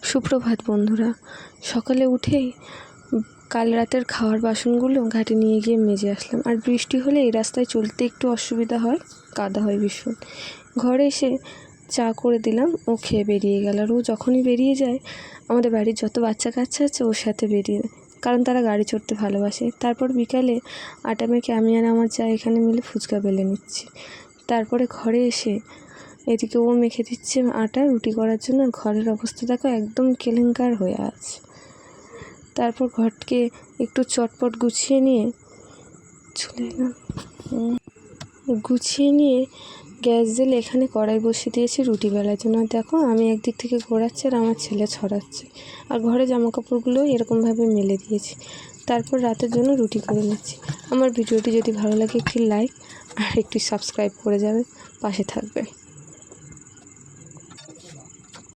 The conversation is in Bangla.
সুপ্রভাত বন্ধুরা। সকালে উঠেই কাল রাতের খাওয়ার বাসনগুলো ঘাটে নিয়ে গিয়ে মেজে আসলাম। আর বৃষ্টি হলে এই রাস্তায় চলতে একটু অসুবিধা হয়, কাদা হয় ভীষণ। ঘরে এসে চা করে দিলাম, ও খেয়ে বেরিয়ে গেল। আর ও যখনই বেরিয়ে যায়, আমাদের বাড়ির যত বাচ্চা কাচ্চা আছে ওর সাথে বেরিয়ে যায়, কারণ তারা গাড়ি চড়তে ভালোবাসে। তারপর বিকালে আটা মেখে আমি আর আমার চা এখানে মিলে ফুচকা বেলে নিচ্ছি। তারপরে ঘরে এসে এদিকে ও মেখে দিচ্ছে আটা রুটি করার জন্য। আর ঘরের অবস্থা দেখো, একদম কেলেঙ্কার হয়ে আছে। তারপর ঘরকে একটু চটপট গুছিয়ে নিয়ে গ্যাস জ্বেলে এখানে কড়াই বসিয়ে দিয়েছি রুটি বেলার জন্য। দেখো, আমি একদিক থেকে ঘোরাচ্ছি আর আমার ছেলে ছড়াচ্ছে। আর ঘরে জামা কাপড়গুলো এরকমভাবে মেলে দিয়েছি। তারপর রাতের জন্য রুটি করে নিচ্ছি। আমার ভিডিওটি যদি ভালো লাগে একটি লাইক আর একটু সাবস্ক্রাইব করে যাবে, পাশে থাকবে।